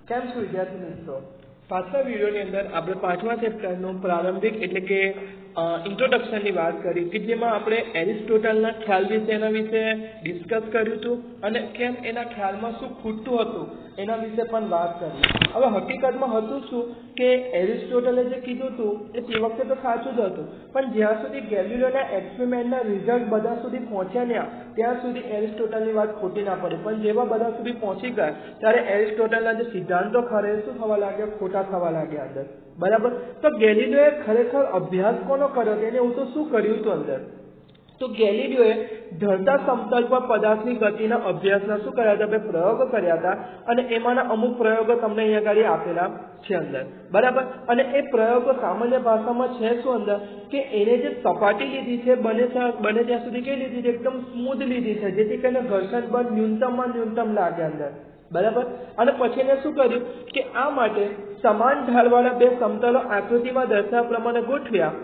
કેમ છો વિદ્યાર્થી મિત્રો? પાછલા વિડીયોની અંદર આપણે 5મા ચેપ્ટરનો પ્રારંભિક એટલે કે ઇન્ટ્રોડક્શનની વાત કરી કે જેમાં આપણે એરિસ્ટોટલના ખ્યાલ વિશે એના વિશે ડિસ્કસ કર્યું હતું અને કેમ એના ખ્યાલમાં શું ખૂટતું હતું એના વિશે પણ વાત કરી. હવે હકીકતમાં હતું શું કે એરિસ્ટોટલે જે કીધું હતું એ તે વખતે તો સાચું જ હતું, પણ જ્યાં સુધી ગેલિલિયોના એક્સપેરિમેન્ટના રિઝલ્ટ બધા સુધી પહોંચ્યા નહીં ત્યાં સુધી એરિસ્ટોટલની વાત ખોટી ના પડી, પણ જેવા બધા સુધી પહોંચી ગયા ત્યારે એરિસ્ટોટલના જે સિદ્ધાંતો ખરે શું થવા લાગ્યા, ખોટા થવા લાગ્યા અંદર. બરાબર. તો ગેલિલિયોએ ખરેખર અભ્યાસ કોનો કર્યો તેને હું તો શું કર્યું હતું અંદર? તો ગેલિલિયોએ ઢળતા સમતલ પર પદાર્થની ગતિના અભ્યાસના શું કર્યા હતા? પ્રયોગો કર્યા હતા અને એમાંના અમુક પ્રયોગો તમને અહીંયા આગળ આપેલા છે અંદર. બરાબર. અને એ પ્રયોગો સામાન્ય ભાષામાં છે શું અંદર કે એને જે સપાટી લીધી છે બને ત્યાં સુધી કઈ લીધી છે? એકદમ સ્મૂધ લીધી છે, જેથી કરીને ઘર્ષણ બળ ન્યૂનતમમાં ન્યૂનતમ લાગે અંદર. બરાબર. અને પછી એને શું કર્યું કે આ માટે સમાન ઢાળવાળા બે સમતલો આકૃતિમાં દર્શાવ્યા પ્રમાણે ગોઠવ્યા.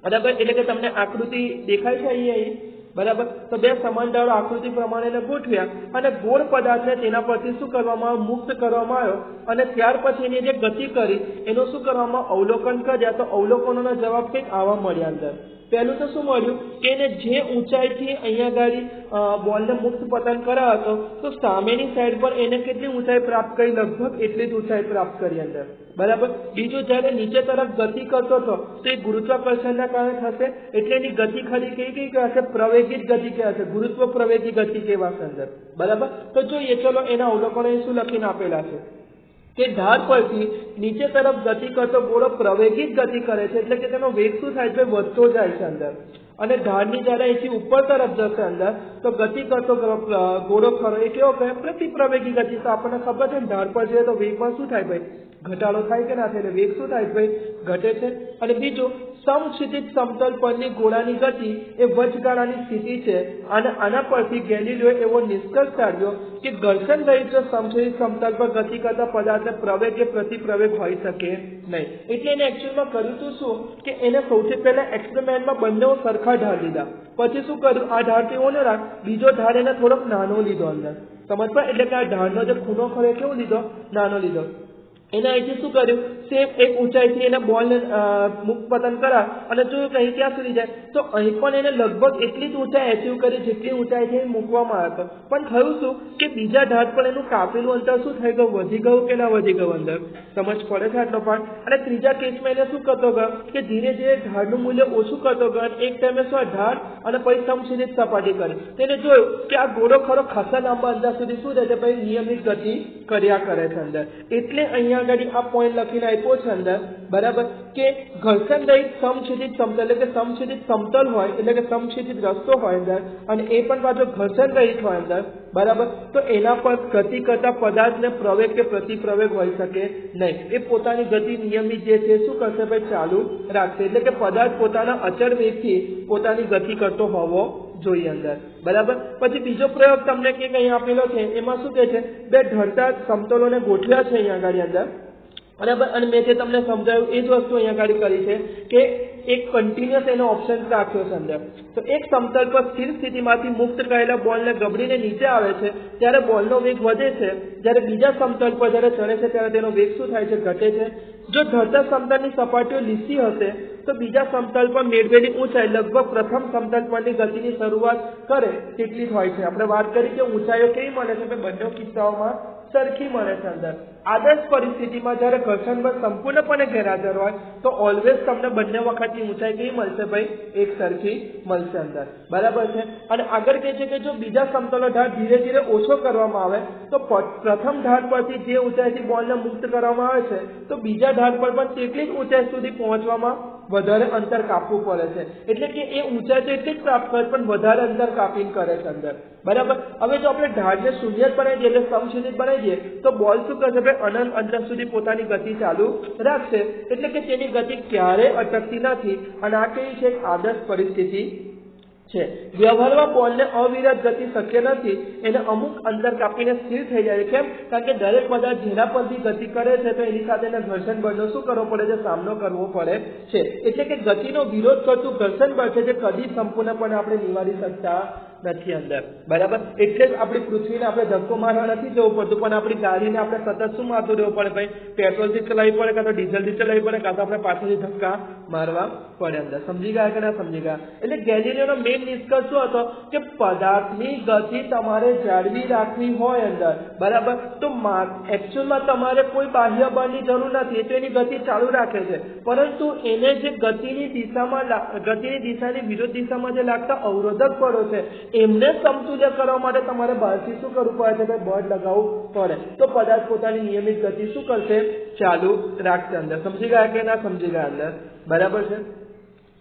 બરાબર. એટલે કે તમને આકૃતિ દેખાય છે અહીં. બરાબર. તો બે સમાન ઢાળ આકૃતિ પ્રમાણે ગોઠવ્યા અને ગોળ પદાર્થને તેના પરથી શું કરવામાં આવ્યો? મુક્ત કરવામાં આવ્યો અને ત્યાર પછી એની જે ગતિ કરી એનું શું કરવામાં અવલોકન કર્યા. તો અવલોકનોના જવાબ કંઈક આવા મળ્યા અંદર. પહેલું તો શું મળ્યું કે એને જે ઊંચાઈથી અહીંયા ગાડી બોલને મુક્ત પતન કરાયો હતો તો સામેની સાઈડ પર એને કેટલી ઊંચાઈ પ્રાપ્ત કરી? લગભગ એટલી જ ઊંચાઈ પ્રાપ્ત કરી અંદર. બરાબર. બીજું જ્યારે નીચે તરફ ગતિ કરતો હતો તો એ ગુરુત્વાકર્ષણના કારણે થશે એટલે એની ગતિ ખરી કઈ કહેવાશે? પ્રવેગિત ગતિ કહેવાશે, ગુરુત્વ પ્રવેગી ગતિ કહેવાશે અંદર. બરાબર. તો જોઈએ ચલો એના અવલોકનો શું લખીને આપેલા છે કે ઢાળ પરથી નીચે તરફ ગતિ કરતો ગોળો પ્રવેગિત ગતિ કરે છે, એટલે કે તેનો વેગ શું થાય છે? વધતો જાય છે અંદર. અને ઢાળની જયારે અહીંથી ઉપર તરફ જશે અંદર તો ગતિ કરતો ગોળો ખરો એ કેવો કહે? પ્રતિપ્રવેગી ગતિ. તો આપણને ખબર છે ને ઢાળ પર જઈએ તો વેગમાં શું થાય ભાઈ? ઘટાડો થાય કે ના થાય? એટલે વેગ શું થાય ભાઈ? ઘટે છે. અને બીજું સમક્ષિતિજ સમતલ પરની ગોળાની ગતિ એ વચગાળાની સ્થિતિ છે અને આના પરથી ગેલિલિયોએ એવો નિષ્કર્ષ કાઢ્યો કે ઘર્ષણ રહિત સમક્ષિતિજ સમતલ પર ગતિ કરતા પદાર્થને પ્રવેગ કે પ્રતિપ્રવેગ હોઈ શકે નહીં. એટલે એને એકચ્યુઅલમાં કર્યું હતું શું કે એને સૌથી પહેલા એક્સપેરિમેન્ટમાં બંને સરખા ઢાળ લીધા. પછી શું કર્યું? આ ઢાળ તેવો ન રાખ, બીજો ઢાળ એને થોડોક નાનો લીધો અંદર. સમજવા? એટલે કે આ ઢાળનો જે ખૂણો ખરો કેવો લીધો? નાનો લીધો. એને અહીંથી શું કર્યું? સેમ એક ઊંચાઈથી એને બોલને મુક્ત પતન કરા અને જોયું કે અહીં ક્યાં સુધી જાય તો અહીં પણ એને લગભગ એટલી જ ઊંચાઈ એચીવ કરી જેટલી ઊંચાઈથી મૂકવામાં આવ્યો હતો. પણ થયું શું કે બીજા ઢાળ પર એનું કાપેલું અંતર શું થઈ ગયું? વધી ગયું કે ના વધી ગયું અંદર? સમજ પડે છે આટલો પાઠ? અને ત્રીજા કેસમાં એને શું કરતો ગયો કે ધીરે ધીરે ઢાળનું મૂલ્ય ઓછું કરતો ગયો. એક ટાઈમે શું ઢાળ અને પછી સમક્ષિતિજ સપાટી કરી તેને જોયું કે આ ગોળો ખરો ખાસા લાંબા અંતર સુધી શું થાય છે ભાઈ? નિયમિત ગતિ કર્યા કરે છે અંદર. એટલે અહીંયા આગળ આ પોઈન્ટ લખીને આપ્યો છે અંદર. બરાબર. કે ઘર્ષણ રહિત સમક્ષિતિજ સમતલ એટલે કે સમક્ષિતિજ સમતલ હોય એટલે કે સમક્ષિતિજ રસ્તો હોય અંદર અને એ પણ પાછો ઘર્ષણ રહિત હોય અંદર. બરાબર. તો એના પર ગતિ કરતા પદાર્થને પ્રવેગ કે પ્રતિપ્રવેગ હોઈ શકે નહીં. એ પોતાની ગતિ નિયમિત જે છે શું કરશે ભાઈ? ચાલુ રાખશે. એટલે કે પદાર્થ પોતાના અચળ વેગથી પોતાની ગતિ કરતો હોવો જોઈએ અંદર. બરાબર. પછી બીજો પ્રયોગ તમને કે અહીં આપેલો છે એમાં શું કહે છે? બે ઢળતા સમતલોને ગોઠવ્યા છે અહીંયા આગળ અંદર. બરાબર. અને મેં જે તમને સમજાવ્યું એ જ વસ્તુ અહીંયા આગળ કરી છે કે એક કન્ટિન્યુઅસ એનો ઓપ્શન રાખ્યો છે અંદર. તો એક સમતલ પર સ્થિર સ્થિતિમાંથી મુક્ત કરેલા બોલને ગબડીને નીચે આવે છે ત્યારે બોલનો વેગ વધે છે, જ્યારે બીજા સમતલ પર જ્યારે ચડે છે ત્યારે તેનો વેગ શું થાય છે? ઘટે છે. જો ઢળતા સમતલની સપાટીઓ લીસી હશે તો બીજા સમતલ પર મેળવેલી ઊંચાઈ લગભગ પ્રથમ સમતલ પરની ગતિની શરૂઆત કરે તેટલી જ હોય છે. આપણે વાત કરી કે ઊંચાઈઓ કેવી મળે છે? બંને કિસ્સાઓમાં સરખી મળે છે અંદર. આદર્શ પરિસ્થિતિમાં જ્યારે ઘર્ષણ બળ સંપૂર્ણપણે ગેરહાજર હોય તો ઓલવેઝ તમને બંને વખતની ઊંચાઈ કેવી મળશે ભાઈ? એક સરખી મળશે અંદર. બરાબર છે. અને આગળ કહે છે કે જો બીજા સમતલનો ઢાળ ધીરે ધીરે ઓછો કરવામાં આવે તો પ્રથમ ઢાળ પરથી જે ઊંચાઈથી બોલને મુક્ત કરવામાં આવે છે તો બીજા ઢાળ પર પણ તેટલી જ ઊંચાઈ સુધી પહોંચવામાં વધારે અંતર કાપવું પડે છે. એટલે કે એ ઊંચાઈ તો એટલી જ પ્રાપ્ત કરે પણ વધારે અંતર કાપીને કરે છે અંદર. બરાબર. હવે જો આપણે ઢાળને શૂન્ય બનાવી દઈએ એટલે સમક્ષિતિજ બનાવી દઈએ તો બોલ શું કરશે ભાઈ? અનંત અંતર સુધી પોતાની ગતિ ચાલુ રાખશે. એટલે કે તેની ગતિ ક્યારેય અટકતી નથી અને આ કેવી છે? આદર્શ પરિસ્થિતિ છે. વ્યવહારમાં બોલને અવિરત ગતિ શક્ય નથી, એને અમુક અંતર કાપીને સ્થિર થઈ જાય. કેમ? કારણ કે દરેક પદાર્થ જેના પરથી ગતિ કરે છે તો એની સાથે ઘર્ષણ બળનો શું કરવો પડે છે? સામનો કરવો પડે છે. એટલે કે ગતિનો વિરોધ કરતું ઘર્ષણ બળ છે જે કદી સંપૂર્ણપણે આપણે નિવારી શકતા નથી અંદર, બરાબર. એટલે જ આપણી પૃથ્વીને આપણે ધક્કો મારવા નથી જવું પડતું, પણ આપણી ગાડીને આપણે સતત શું મારતું રહેવું પડે ભાઈ? પેટ્રોલથી ચલાવવી પડે, કાં તો ડીઝલથી ચલાવવી પડે, કાં તો આપણે પાછળથી ધક્કા મારવા પડે અંદર. સમજી ગયા કે ના સમજી ગયા? એટલે ગેલિલિયોનો મેઇન નિષ્કર્ષ શું હતો કે પદાર્થની ગતિ તમારે જાળવી રાખવી હોય અંદર, બરાબર, તો એકચ્યુઅલમાં તમારે કોઈ બાહ્ય બળની જરૂર નથી, એ તો એની ગતિ ચાલુ રાખે છે, પરંતુ એને જે ગતિની દિશાની વિરુદ્ધ દિશામાં જે લાગતા અવરોધક બળો છે એમને સમતુલ્ય કરવા માટે તમારે બહારથી શું કરવું પડે છે? બળ લગાવવું પડે. તો પદાર્થ પોતાની નિયમિત ગતિ શું કરશે? ચાલુ રાખશે અંદર. સમજી ગયા કે ના સમજી ગયા અંદર? બરાબર છે.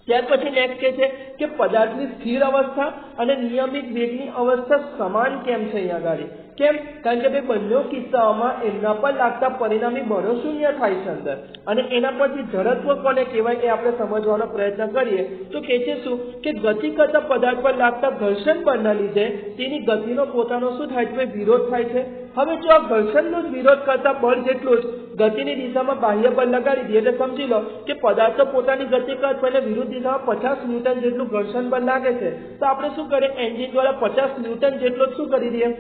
ત્યાર પછી નેક્સ્ટ કે છે કે પદાર્થની સ્થિર અવસ્થા અને નિયમિત વેગની અવસ્થા સમાન કેમ છે અહીંયા આગળ? કેમ? કારણ કે ભાઈ બંને કિસ્સાઓમાં એમના પર લાગતા પરિણામી બળો શૂન્ય થાય છે અંદર, અને એના પછી જડત્વ કોને કહેવાય એ આપણે સમજવાનો પ્રયત્ન કરીએ તો કે છે શું કે ગતિ કરતા પદાર્થ પર લાગતા ઘર્ષણ બળના લીધે તેની ગતિનો પોતાનો શું થાય છે? વિરોધ થાય છે. હવે જો આ ઘર્ષણનો જ વિરોધ કરતા બળ જેટલું જ ગતિની દિશામાં બાહ્ય બળ લગાડી દઈએ એટલે સમજી લો કે પદાર્થ પોતાની ગતિ કરતા એટલે વિરુદ્ધ દિશામાં 50 ન્યૂટન જેટલું ઘર્ષણ બળ લાગે છે, તો આપણે શું કરીએ? એન્જિન દ્વારા 50 ન્યૂટન જેટલો શું કરી દઈએ?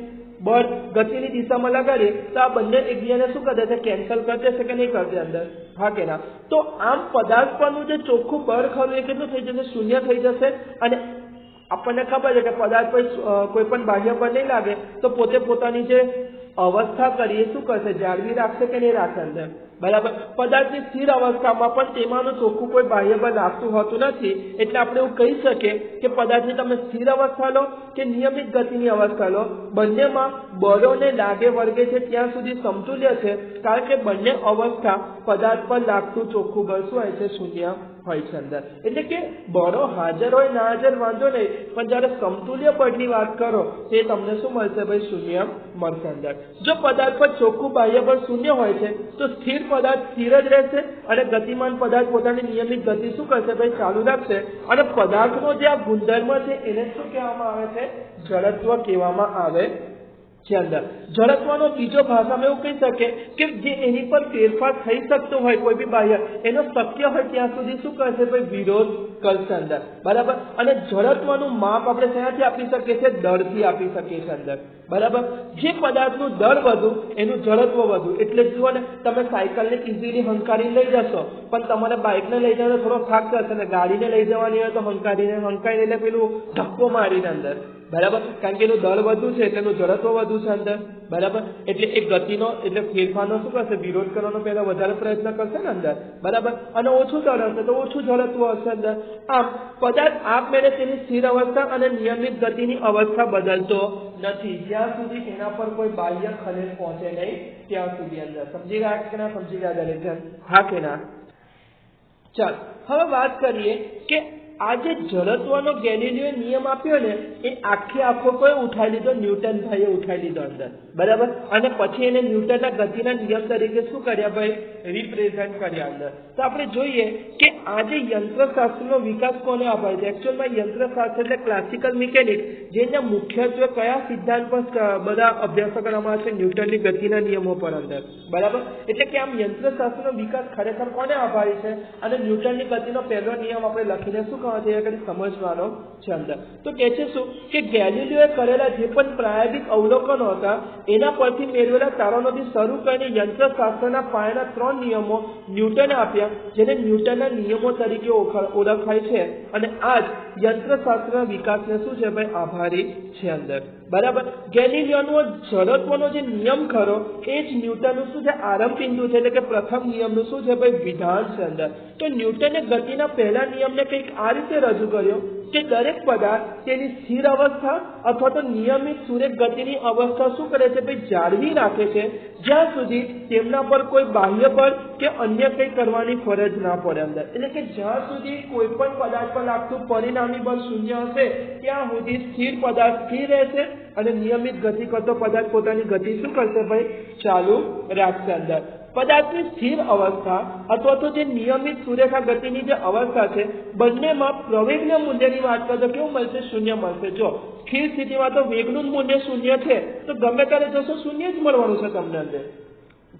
બળ ગતિની દિશામાં લગાડીએ તો આ બંને એકબીજાને શું કરે છે? કેન્સલ કરી દેશે કે નહીં કરશે અંદર? હા કે ના? તો આમ પદાર્થ પરનું જે ચોખ્ખું બળ ખરું એ કેટલું થઈ જશે? શૂન્ય થઈ જશે. અને આપણને ખબર છે કે પદાર્થ પર કોઈ પણ બાહ્ય બળ નહીં લાગે તો પોતે પોતાની જે અવસ્થા કરીએ શું કરશે? જાળવી રાખશે કે નહીં રાખે અંદર, બરાબર. પદાર્થની સ્થિર અવસ્થામાં પણ તેમાંનું ચોખ્ખું કોઈ બાહ્ય બળ લાગતું હોતું નથી, એટલે આપણે એવું કહી શકીએ કે પદાર્થની તમે સ્થિર અવસ્થા લો કે નિયમિત ગતિની અવસ્થા લો, બંનેમાં બળોને લાગે વળગે છે ત્યાં સુધી સમતુલ્ય છે, કારણ કે બંને અવસ્થા પદાર્થ પર લાગતું ચોખ્ખું બળ શું હોય છે? શૂન્ય હોય છે અંદર. એટલે કે બળો હાજર હોય ના હાજર વાંધો નહીં, પણ જ્યારે સમતુલ્ય બળની વાત કરો તે તમને શું મળશે ભાઈ? શૂન્ય મળશે અંદર. જો પદાર્થ પર ચોખ્ખું બાહ્ય બળ શૂન્ય હોય છે તો સ્થિર પદાર્થ સ્થિર જ રહેશે અને ગતિમાન પદાર્થ પોતાની નિયમિત ગતિ શું કરશે ભાઈ? ચાલુ રાખશે. અને પદાર્થનો જે આ ગુણધર્મ છે એને શું કહેવામાં આવે છે? જડત્વ કહેવામાં આવે છે અંદર. જડત્વનો બીજો ભાષામાં એવું કહી શકે કે જે એની પર ફેરફાર થઈ શકતો હોય કોઈ બી બાહ્ય, એનો શક્ય હોય ત્યાં સુધી શું કરશે ભાઈ? વિરોધ કરશે અંદર, બરાબર. અને જડત્વનું માપ આપણે શેનાથી આપી શકીએ છીએ? દળથી આપી શકીએ છીએ અંદર, બરાબર. જે પદાર્થનું દળ વધુ એનું જડત્વ વધુ. એટલે જુઓ ને, તમે સાયકલને ઇઝીલી હંકારી લઈ જશો, પણ તમારે બાઇકને લઈ જવાનો થોડો થાક થશે, અને ગાડીને લઈ જવાની હોય તો હંકારીને એટલે પેલું ધક્કો મારીને અંદર, બરાબર. કારણ કે એનું દળ વધુ છે એટલે એનું જડત્વ વધુ છે અંદર, બરાબર. એટલે એ ગતિનો એટલે ફેરફારનો શું કરશે? વિરોધ કરવાનો પહેલા વધારે પ્રયત્ન કરશે ને અંદર, બરાબર. અને ઓછું દળ હશે તો ઓછું જડત્વ હશે અંદર. આમ પદાર્થ આપમેળે તેની સ્થિર અવસ્થા અને નિયમિત ગતિની અવસ્થા બદલતો નથી જ્યાં સુધી એના પર કોઈ બાહ્ય ખલેલ પહોંચે નહીં ત્યાં સુધી અંદર. સમજી ગયા કે ના સમજી ગયા દરેક? હા કે ના? ચાલ હવે વાત કરીએ કે આ જે જડત્વનો ગેલિલિયો નિયમ આપ્યો ને એ આખો કોઈ ઉઠાવી લીધો? ન્યૂટન ભાઈએ ઉઠાવી લીધો અંદર, બરાબર. અને પછી એને ન્યૂટનના ગતિના નિયમ તરીકે શું કર્યા ભાઈ? રિપ્રેઝન્ટ કર્યા અંદર. તો આપણે જોઈએ કે આ જે યંત્રશાસ્ત્રનો વિકાસ કોને આભારી છે? એકચ્યુઅલમાં યંત્રશાસ્ત્ર એટલે ક્લાસિકલ મિકેનિક્સ, જેના મુખ્યત્વે કયા સિદ્ધાંત પર બધા અભ્યાસો કરવામાં આવે છે? ન્યૂટનની ગતિના નિયમો પર અંદર, બરાબર. એટલે કે આમ યંત્રશાસ્ત્રનો વિકાસ ખરેખર કોને આભારી છે? અને ન્યૂટનની ગતિનો પહેલો નિયમ આપણે લખીને શું સમજવાનો છે અંદર. તો કે છે શું કે ગેલિલિયોએ કરેલા જે પણ પ્રાયોગિક અવલોકનો હતા એના પરથી મેળવેલા તારણોથી શરૂ કરીને યંત્રશાસ્ત્રના પાયાના 3 નિયમો ન્યૂટને આપ્યા, જેને ન્યૂટનના નિયમો તરીકે ઓળખાય છે. અને આ જ યંત્રશાસ્ત્રના વિકાસને શું છે ભાઈ? આભારી છે અંદર, બરાબર. ગેલિલિયોનો જડત્વનો જે નિયમ ખરો એ જ ન્યૂટનનું શું છે? આરંભ બિંદુ છે, એટલે કે પ્રથમ નિયમનું શું છે ભાઈ? વિધાન છે અંદર. તો ન્યૂટને ગતિના પહેલા નિયમને કંઈક આ રીતે રજૂ કર્યો કે દરેક પદાર્થ તેની સ્થિર અવસ્થા અથવા તો નિયમિત સુરેખ ગતિની અવસ્થા શું કરે છે ભાઈ? જાળવી રાખે છે જ્યાં સુધી તેમના પર કોઈ બાહ્ય બળ કે અન્ય કંઈ કરવાની ફરજ ના પડે અંદર. એટલે કે જ્યાં સુધી કોઈ પણ પદાર્થ પર લાગતું પરિણામી બળ શૂન્ય હશે ત્યાં સુધી સ્થિર પદાર્થ સ્થિર રહેશે અને નિયમિત ગતિ કરતો પદાર્થ પોતાની ગતિ શું કરશે ભાઈ? ચાલુ રાખશે અંદર. પદાર્થની સ્થિર અવસ્થા અથવા તો જે નિયમિત સુરેખા ગતિની જે અવસ્થા છે બંનેમાં પ્રવેગના મૂલ્યની વાત કરતો કેવું મળશે? શૂન્ય મળશે. જો સ્થિર સ્થિતિમાં તો વેગનું મૂલ્ય શૂન્ય છે તો ગમે ત્યારે જશો શૂન્ય જ મળવાનું છે તમને અંદર,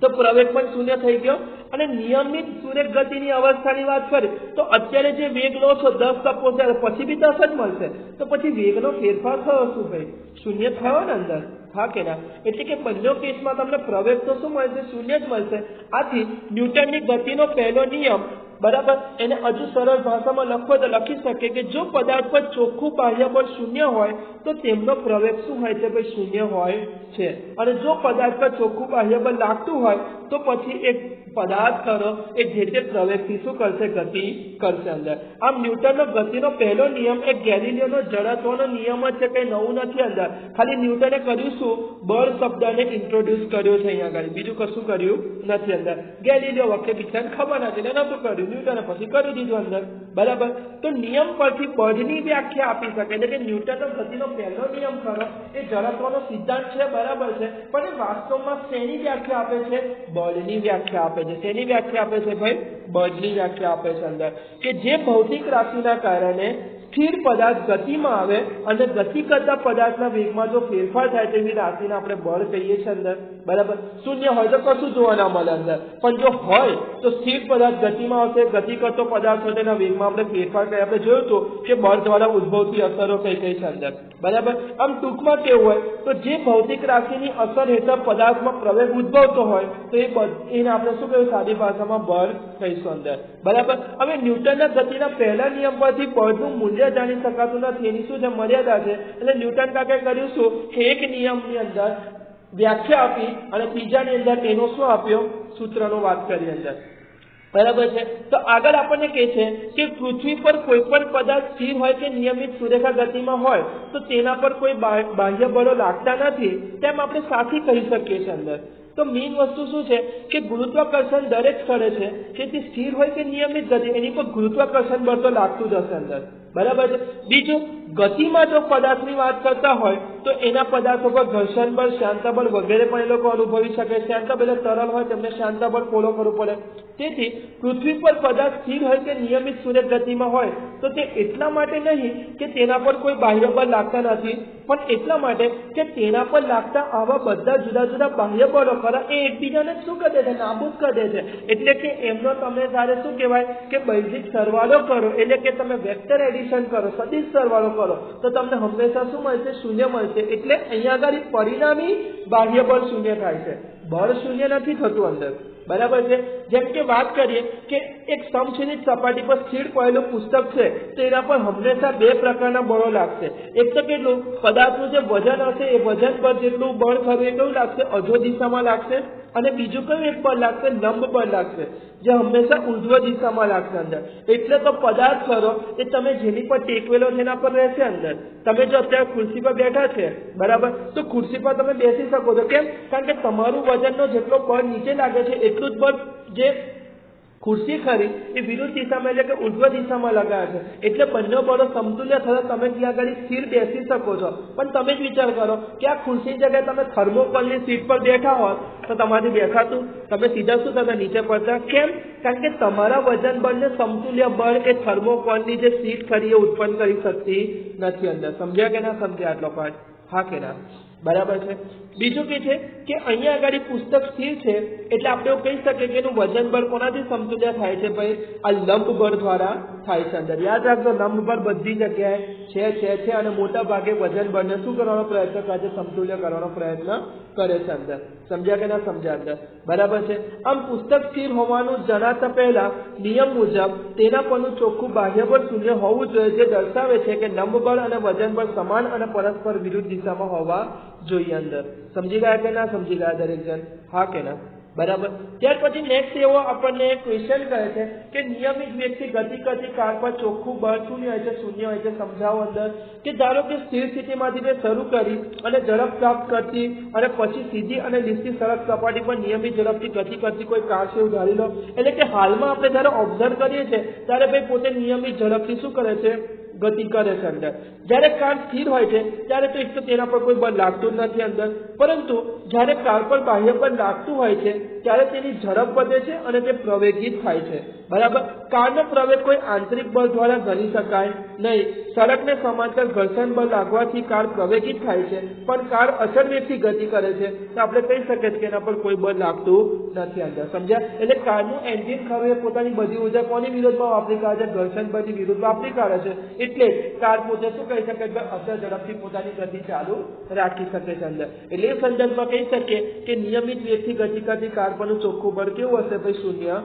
તો પ્રવેગ પણ શૂન્ય થઈ ગયો। અને નિયમિત સુરેખ ગતિની અવસ્થાની વાત કરીએ તો અત્યારે જે વેગ લો છો 10 તપોસે પછી બી 10 જ મળશે, તો પછી વેગનો ફેરફાર થયો શું ભાઈ? શૂન્ય થયો ને અંદર, હા કે ના? એટલે કે બંને કેસમાં તમને પ્રવેગ તો શું મળશે? શૂન્ય જ મળશે। આથી ન્યૂટનની ગતિનો પહેલો નિયમ, બરાબર, એને હજુ સરળ ભાષામાં લખો તો લખી શકે કે જો પદાર્થ પર ચોખ્ખું બાહ્ય બળ શૂન્ય હોય તો તેમનો પ્રવેગ શું હોય છે ભાઈ? શૂન્ય હોય છે। અને જો પદાર્થ પર ચોખ્ખું બાહ્ય બળ લાગતું હોય તો પછી એક પદાર્થ કરો એ જે તે પ્રવેગથી શું કરશે? ગતિ કરશે અંદર। આમ ન્યૂટનનો ગતિનો પહેલો નિયમ એ ગેલિલિયોનો જડત્વનો નિયમ જ છે, કંઈ નવું નથી અંદર। ખાલી ન્યૂટને કર્યું શું? બળ શબ્દને ઇન્ટ્રોડ્યુસ કર્યો છે અહીંયા આગળ, બીજું કશું કર્યું નથી અંદર। ગેલિલિયો વખતે બિચારાને ખબર નથી એટલે નહોતું કર્યું, ન્યૂટને પછી કરી દીધું અંદર, બરાબર। તો નિયમ પરથી બળની વ્યાખ્યા આપી શકે, એટલે કે ન્યૂટનનો ગતિનો પહેલો નિયમ ખરો એ જડત્વનો સિદ્ધાંત છે, બરાબર છે, પણ એ વાસ્તવમાં શેની વ્યાખ્યા આપે છે? બળની વ્યાખ્યા આપે છે। શેની વ્યાખ્યા આપે છે ભાઈ? બળની વ્યાખ્યા આપે છે અંદર, કે જે ભૌતિક રાશિના કારણે સ્થિર પદાર્થ ગતિમાં આવે અને ગતિ કરતા પદાર્થના વેગમાં જો ફેરફાર થાય તેવી રાશિને આપણે બળ કહીએ છીએ અંદર, બરાબર। શૂન્ય હોય તો કશું જોવા ના મળે અંદર, પણ જો હોય તો સ્થિર પદાર્થ ગતિમાં આવશે, ગતિ કરતો પદાર્થ હોય તેના વેગમાં આપણે ફેરફાર કરીએ। આપણે જોયું હતું કે બળ દ્વારા ઉદ્ભવતી અસરો કઈ કઈ છે અંદર, બરાબર। આમ ટૂંકમાં કેવું હોય તો જે ભૌતિક રાશિની અસર હેઠળ પદાર્થમાં પ્રવેગ ઉદ્ભવતો હોય તો એને આપણે શું કહેવું? સાદી ભાષામાં બળ કહીશું અંદર, બરાબર। હવે ન્યૂટનના ગતિના પહેલા નિયમ પરથી બળનું મૂલ્ય જાણી શકાતું નથી, એની શું છે? મર્યાદા છે। એટલે ન્યૂટન કાકે કર્યું શું કે એક નિયમની અંદર વ્યાખ્યા આપી અને બીજાની અંદર એનો શું આપ્યો? સૂત્રનો વાત કરી અંદર, બરાબર છે। તો આગળ આપણને કહે છે કે પૃથ્વી પર કોઈ પણ પદાર્થ સ્થિર હોય કે નિયમિત સુરેખા ગતિમાં હોય તો તેના પર કોઈ બાહ્ય બળો લાગતા નથી તેમ આપણે સાથી કહી શકીએ છીએ અંદર। તો મેઇન વસ્તુ શું છે કે ગુરુત્વાકર્ષણ દરેક સ્થળે છે કે તે સ્થિર હોય કે નિયમિત ગતિ એની પર ગુરુત્વાકર્ષણ બળ તો લાગતું જ હશે અંદર, બરાબર છે। બીજું, ગતિમાં જો પદાર્થની વાત કરતા હોય તો એના પદાર્થો પર ઘર્ષણ બળ, શાંત બળ વગેરે પણ એ લોકો અનુભવી શકે। શાંત બળ તરલ હોય તેમને શાંત બળ ફોલો કરવું પડે। તેથી પૃથ્વી પર પદાર્થ સ્થિર હોય કે નિયમિત સુરેખ ગતિમાં હોય તો તે એટલા માટે નહીં કે તેના પર કોઈ બાહ્ય બળ લાગતા નથી, પણ એટલા માટે કે તેના પર લાગતા આવા બધા જુદા જુદા બાહ્ય બળો ખરા એ એકબીજાને શું કરી દે છે? નાબૂદ કરી દે છે। એટલે કે એમનો તમે જ્યારે શું કહેવાય કે બૈજિક સરવાળો કરો, એટલે કે તમે વેક્ટર એડિશન કરો, સદિશ સરવાળો કરો તો તમને હંમેશા શું મળશે? શૂન્ય મળશે। એટલે અહીંયા આગળ પરિણામી બાહ્ય બળ શૂન્ય થાય છે, બળ શૂન્ય નથી થતું અંદર, બરાબર છે। જેમ કે વાત કરીએ કે એક સમછિનિત સપાટી પર સ્થિર પડેલું પુસ્તક છે તો એના પર હંમેશા બે પ્રકારના બળો લાગશે। એક તો કેટલું? પદાર્થનું જે વજન હશે એ વજન પર જેટલું બળ ખરું એ કેવું લાગશે? અધો દિશામાં લાગશે। અને બીજું કયું એક બળ લાગશે? લંબ બળ લાગશે, જે હંમેશા ઉર્ધ્વ દિશામાં લાગશે અંદર। એટલે તો પદાર્થ ખરો એ તમે જેની પર ટેકવેલો છે એના પર રહેશે અંદર। તમે જો અત્યારે ખુરશી પર બેઠા છે, બરાબર, તો ખુરશી પર તમે બેસી શકો છો, કેમ? કારણ કે તમારું વજનનો જેટલો બળ નીચે લાગે છે એટલું જ બળ જે ખુરશી ખરી એ વિરુદ્ધ દિશામાં એટલે કે ઉર્ધ્વ દિશામાં લગાવે છે। એટલે બંને બળો સમતુલ્ય થતા તમે ત્યાં આગળ સ્થિર બેસી શકો છો। પણ તમે જ વિચાર કરો કે આ ખુરશીની જગ્યાએ તમે થર્મોકોલની સીટ પર બેઠા હોત તો તમારી બેસાતું? તમે સીધા શું તમે નીચે પડતા? કેમ? કારણ કે તમારા વજન બળને સમતુલ્ય બળ એ થર્મોકોલની જે સીટ ખરી એ ઉત્પન્ન કરી શકતી નથી અંદર। સમજ્યા કે ના સમજ્યા આટલો પાઠ? હા કે ના? બરાબર છે। બીજું કે છે કે અહીંયા આગળ પુસ્તક સ્થિર છે એટલે આપણે એવું કહી શકીએ કે એનું વજન બળ કોનાથી સમતુલ્ય થાય છે ભાઈ? આ લંબ બળ દ્વારા થાય છે અંદર। યાદ રાખજો, લંબ બળ બધી જગ્યાએ છે અને મોટા ભાગે વજન બળને શું કરવાનો પ્રયત્ન કરે છે? સમતુલ્ય કરવાનો પ્રયત્ન કરે છે અંદર। સમજ્યા કે ના સમજ્યા અંદર? બરાબર છે। આમ પુસ્તક સ્થિર હોવાનું જણાતા પહેલા નિયમ મુજબ તેના પરનું ચોખ્ખું બાહ્ય બળ શૂન્ય હોવું જોઈએ, જે દર્શાવે છે કે લંબ બળ અને વજન બળ સમાન અને પરસ્પર વિરુદ્ધ દિશામાં હોવા જોઈએ અંદર। સમજી ગયા કે ના સમજી ગયા દરેક જણ? હા કે ના? બરાબર। ત્યાર પછી નેક્સ્ટ એવો આપણને ક્વેશ્ચન કહે છે કે નિયમિત વેગથી ગતિ કરતી કાર પર ચોખ્ખું બળ શૂન્ય હોય છે, શૂન્ય હોય છે। સમજાવો અંદર કે ધારો કે સ્થિર સ્થિતિમાંથી તે શરૂ કરી અને ઝડપ પ્રાપ્ત કરતી અને પછી સીધી અને લીસી સડક સપાટી પર નિયમિત ઝડપથી ગતિ કરતી કોઈ કાર છે એવું ધારી લો। એટલે કે હાલમાં આપણે જ્યારે ઓબ્ઝર્વ કરીએ છીએ ત્યારે ભાઈ પોતે નિયમિત ઝડપથી શું કરે છે? ગતિ કરે છે અંદર। જ્યારે કાર સ્થિર હોય છે ત્યારે તો એક તો તેના પર કોઈ બળ લાગતું જ નથી અંદર, પરંતુ જ્યારે કાર પર બાહ્ય બળ લાગતું હોય છે ત્યારે તેની ઝડપ વધે છે અને તે પ્રવેગિત થાય છે, બરાબર। કારનો પ્રવેગ કોઈ આંતરિક બળ દ્વારા ગણી શકાય નહીં। સડકને સમાંતર ઘર્ષણ બળ લાગવાથી કાર પ્રવેગિત થાય છે, પણ કાર અચળ વેગથી ગતિ કરે છે તો આપણે કહી શકીએ કે એના પર કોઈ બળ લાગતું નથી અંદર, સમજ્યા? એટલે કારનું એન્જિન ખરું એ પોતાની બધી ઉર્જા કોની વિરુદ્ધમાં વાપરી કાઢે છે? ઘર્ષણ બળની વિરુદ્ધ વાપરી કાઢે છે। એટલે કાર પોતે શું કહી શકે કે અચળ ઝડપથી પોતાની ગતિ ચાલુ રાખી શકે છે અંદર। એટલે એ સંદર્ભમાં કહી શકીએ કે નિયમિત વેગથી ગતિ કરતી કાર પરનું ચોખ્ખું બળ કેવું હશે? ભાઈ શૂન્ય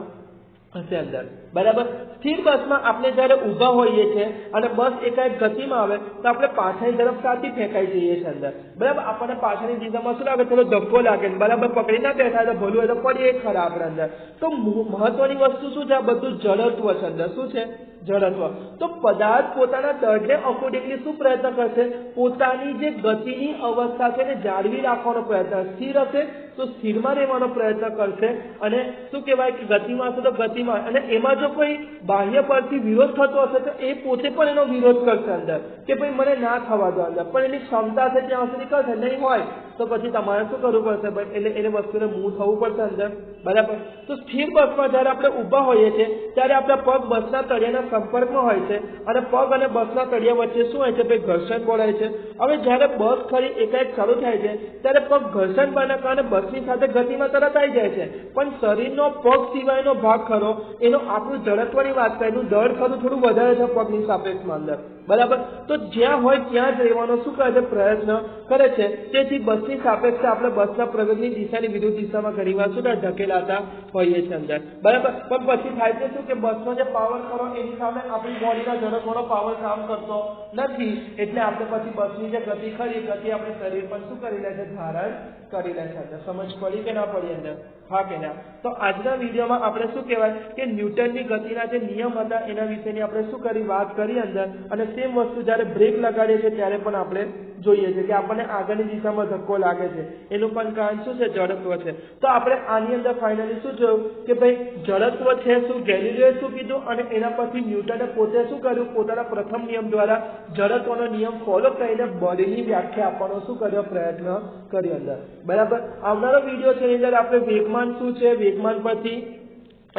હશે અંદર, બરાબર। સ્થિર બસમાં આપણે જ્યારે ઊભા હોઈએ છીએ અને બસ એકાએક ગતિમાં આવે તો આપણે પાછળની તરફ સાથી ફેંકાઈ જઈએ છીએ અંદર, બરાબર। આપણને પાછળની દિશામાં શું લાગે? થોડો ધક્કો લાગે, બરાબર, પકડી ના બેઠા તો ભલું હોય તો પડીએ ખરા આપણે અંદર। તો મહત્વની વસ્તુ શું છે? આ બધું જડત્વ છે અંદર, શું છે? જડત્વ। તો પદાર્થ પોતાના દળને અકોર્ડિંગલી શું પ્રયત્ન કરશે? પોતાની જે ગતિની અવસ્થા છે એને જાળવી રાખવાનો પ્રયત્ન, સ્થિર હશે તો સ્થિરમાં રહેવાનો પ્રયત્ન કરશે, અને શું કહેવાય કે ગતિમાં હશે તો ગતિમાં, અને એમાં જો કોઈ બાહ્ય પરથી વિરોધ થતો હશે તો એ પોતે પણ એનો વિરોધ કરશે અંદર, કે ભાઈ મને ના થવા દો અંદર, પણ એની ક્ષમતા છે ત્યાં સુધી કરશે, નહીં હોય તો પછી તમારે શું કરવું પડશે? ભાઈ એટલે એને વસ્તુને મૂવ થવું પડશે અંદર, બરાબર। તો સ્થિર બસમાં જ્યારે આપણે ઊભા હોઈએ છીએ ત્યારે આપણા પગ બસના તળિયાના સંપર્કમાં હોય છે, અને પગ અને બસના તળિયા વચ્ચે શું હોય છે? ભાઈ ઘર્ષણ બળ હોય છે। હવે જ્યારે બસ ખરી એકાએક શરૂ થાય છે ત્યારે પગ ઘર્ષણ બળના કારણે બસની સાથે ગતિમાં તરત આવી જાય છે, પણ શરીરનો પગ સિવાયનો ભાગ ખરો એનો આપણું જડત્વની વાત કરીએ એનું દળ ખરું થોડું વધારે છે પગની સાપેક્ષમાં અંદર, બરાબર। તો જ્યાં હોય ત્યાં જ રહેવાનો શું કરે છે? પ્રયત્ન કરે છે। તેથી બસની સાપેક્ષે આપણે બસના પ્રવેગની દિશાની વિરુદ્ધ દિશામાં ઘણીવાર શું ઢકેલાતા હોઈએ છીએ અંદર, બરાબર। પણ પછી થાય છે શું કે બસનો જે પાવર ખરો એની સામે આપણી બોડીના ઝડપનો પાવર કામ કરતો નથી, એટલે આપણે પછી બસની જે ગતિ ખરી ગતિ આપણે શરીર પર શું કરી લે છે? ધારણ કરી લે છે। સમજ પડી કે ના પડી અંદર? હા કે ના? તો આજના વિડીયોમાં આપણે શું કહેવાય કે ન્યૂટનની ગતિના જે નિયમ હતા એના વિશેની આપણે શું કરી વાત કરી અંદર, અને સેમ વસ્તુ જ્યારે બ્રેક લગાડીએ છીએ ત્યારે પણ આપણે જોઈએ છે કે આપણને આગળની દિશામાં ધક્કો લાગે છે, એનું પણ કારણ શું છે? જડત્વ છે। તો આપણે આની અંદર ફાઇનલી શું જોયું કે ભાઈ જડત્વ છે શું, ગેલિલિયોએ શું કીધું, અને એના પછી ન્યૂટને પોતે શું કર્યું? પોતાના પ્રથમ નિયમ દ્વારા જડત્વનો નિયમ ફોલો કરીને બળની વ્યાખ્યા આપવાનો શું કર્યો? પ્રયત્ન કર્યો અંદર, બરાબર। આવનારો વિડીયો છે એની અંદર આપણે વેગમાન શું છે, વેગમાન પરથી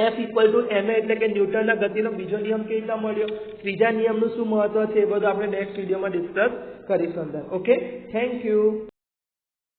F = ma એટલે કે ન્યૂટનના ગતિનો બીજો નિયમ કેવી રીતે મળ્યો, ત્રીજા નિયમનું શું મહત્વ છે, એ બધું આપણે નેક્સ્ટ વિડીયોમાં ડિસ્કસ કરીશું અંદર। Okay, thank you.